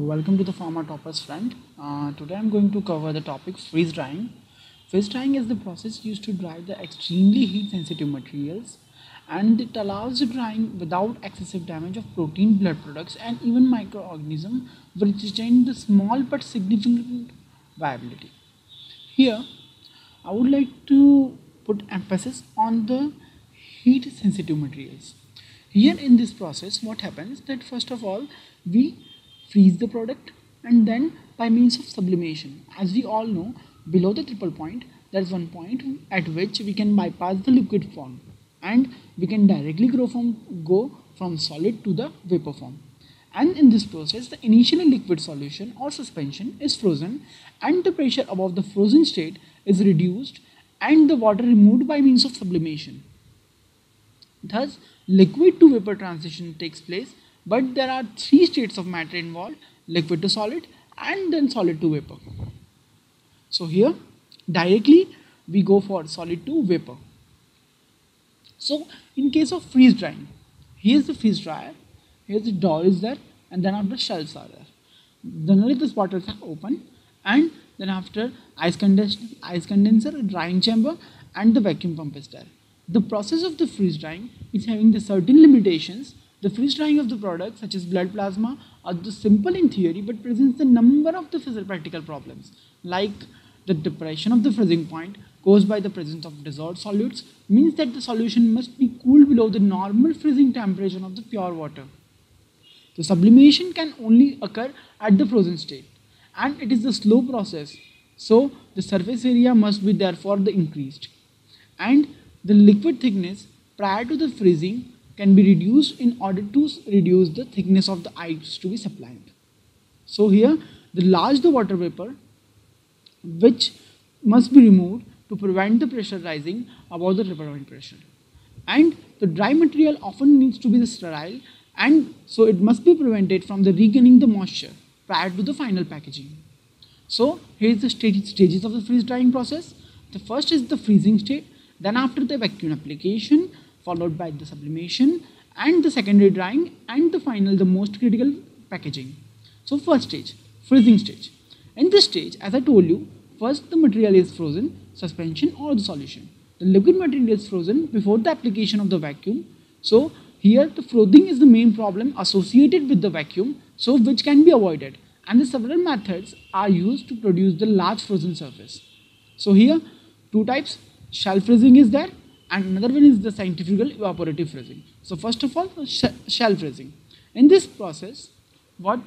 Welcome to the Pharma Toppers friend. Today I'm going to cover the topic freeze drying. Freeze drying is the process used to dry the extremely heat sensitive materials, and it allows the drying without excessive damage of protein, blood products and even microorganisms, which retain the small but significant viability. Here I would like to put emphasis on the heat sensitive materials. Here in this process what happens that first of all we freeze the product, and then by means of sublimation, as we all know, below the triple point there is one point at which we can bypass the liquid form and we can directly go from solid to the vapor form. And in this process the initially liquid solution or suspension is frozen and the pressure above the frozen state is reduced and the water removed by means of sublimation. Thus, liquid to vapor transition takes place, but there are three states of matter involved: liquid to solid and then solid to vapor. So here directly we go for solid to vapor. So in case of freeze drying, here's the freeze dryer, here's the door is there, and then after shelves are there. Generally these bottles are open, and then after ice condenser, drying chamber and the vacuum pump is there. The process of the freeze drying is having the certain limitations. The freeze drying of the products such as blood plasma are the simple in theory but presents a number of the physical practical problems, like the depression of the freezing point caused by the presence of dissolved solutes means that the solution must be cooled below the normal freezing temperature of the pure water. The sublimation can only occur at the frozen state, and it is a slow process, so the surface area must be therefore the increased, and the liquid thickness prior to the freezing can be reduced in order to reduce the thickness of the ice to be supplied. So here the large the water vapor which must be removed to prevent the pressure rising above the triple point pressure, and the dry material often needs to be the sterile, and so it must be prevented from the regaining the moisture prior to the final packaging. So here is the stages of the freeze drying process. The first is the freezing state, then after the vacuum application, followed by the sublimation and the secondary drying, and the final, the most critical, packaging. So first stage, freezing stage. In this stage, as I told you, first the material is frozen, suspension or the solution. The liquid material is frozen before the application of the vacuum. So here the frothing is the main problem associated with the vacuum, so which can be avoided, and the several methods are used to produce the large frozen surface. So here two types, shelf freezing is there, and another one is the centrifugal evaporative freezing. So first of all, shell freezing. In this process, what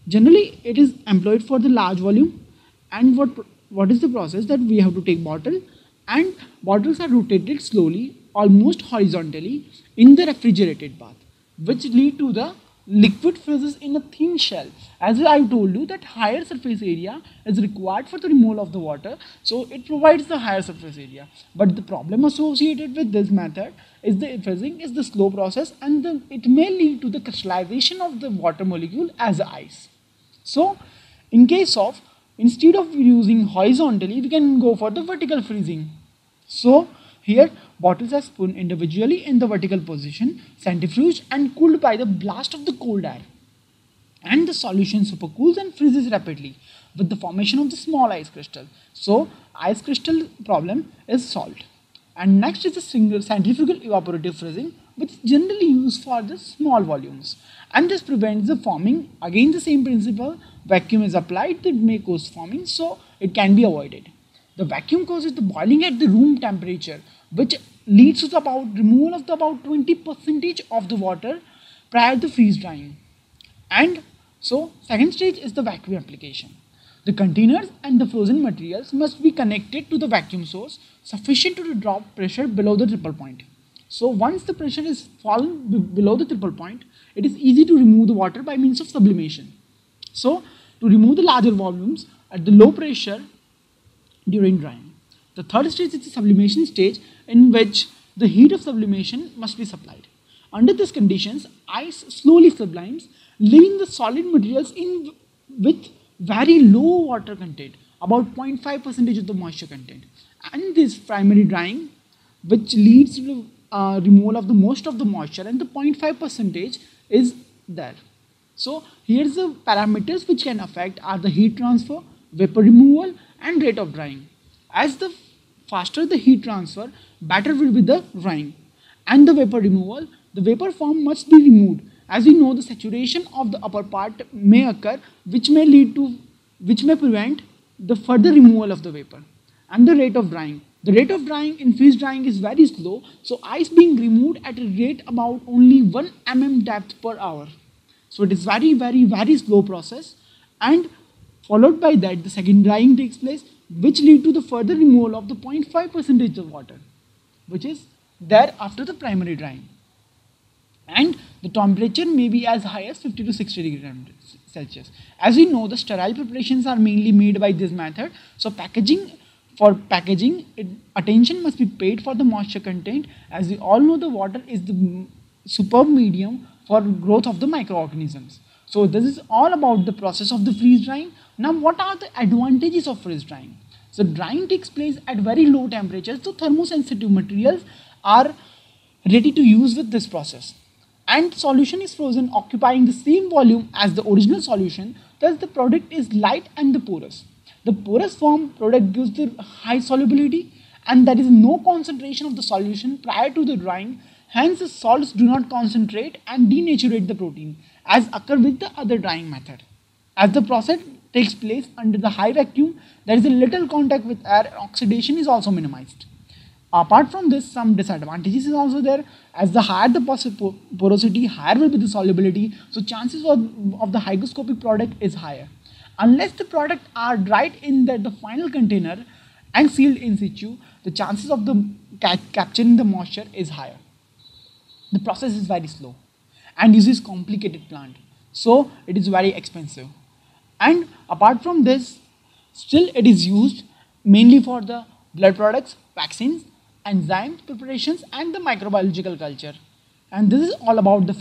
generally it is employed for the large volume, and what is the process that we have to take bottle, and bottles are rotated slowly, almost horizontally in the refrigerated bath, which lead to the liquid freezes in a thin shell. As I told you that higher surface area is required for the removal of the water, so it provides the higher surface area. But the problem associated with this method is the freezing is the slow process, and it may lead to the crystallization of the water molecule as ice. So in case of, instead of using horizontally, we can go for the vertical freezing. So here bottles are spun individually in the vertical position, centrifuged and cooled by the blast of the cold air, and the solution supercools and freezes rapidly with the formation of the small ice crystal. So ice crystal problem is solved. And next is the single centrifugal evaporative freezing, which is generally used for the small volumes, and this prevents the forming. Again the same principle, vacuum is applied that may cause forming, so it can be avoided. The vacuum causes the boiling at the room temperature, which leads to the removal of the about 20% of the water prior to freeze drying. And so second stage is the vacuum application. The containers and the frozen materials must be connected to the vacuum source sufficient to drop pressure below the triple point. So once the pressure is fallen below the triple point, it is easy to remove the water by means of sublimation. So to remove the larger volumes at the low pressure during drying. The third stage is the sublimation stage, in which the heat of sublimation must be supplied. Under these conditions, ice slowly sublimes, leaving the solid materials in with very low water content, about 0.5% of the moisture content. And this primary drying, which leads to removal of the most of the moisture, and the 0.5% is there. So here's the parameters which can affect are the heat transfer, vapor removal and rate of drying. As the faster the heat transfer, better will be the drying. And the vapor removal, the vapor form must be removed. As we know, the saturation of the upper part may occur, which may prevent the further removal of the vapor. And the rate of drying. The rate of drying in freeze drying is very slow, so ice being removed at a rate about only 1 mm depth per hour. So it is very slow process, and followed by that the second drying takes place, which lead to the further removal of the 0.5% of water, which is there after the primary drying. And the temperature may be as high as 50 to 60 degrees Celsius. As we know, the sterile preparations are mainly made by this method. So for packaging, attention must be paid for the moisture content. As we all know, the water is the superb medium for growth of the microorganisms. So this is all about the process of the freeze drying. Now what are the advantages of freeze drying? So drying takes place at very low temperatures, so thermosensitive materials are ready to use with this process. And solution is frozen occupying the same volume as the original solution, thus the product is light and the porous. The porous form product gives the high solubility and there is no concentration of the solution prior to the drying, hence the salts do not concentrate and denaturate the protein as occur with the other drying method. As the process takes place under the high vacuum, there is a little contact with air and oxidation is also minimized. Apart from this, some disadvantages is also there. As the higher the porosity, higher will be the solubility, so chances of the hygroscopic product is higher. Unless the product are dried in the final container and sealed in situ, the chances of the capturing the moisture is higher. The process is very slow and uses complicated plant, so it is very expensive. And apart from this, still it is used mainly for the blood products, vaccines, enzyme preparations and the microbiological culture. And this is all about the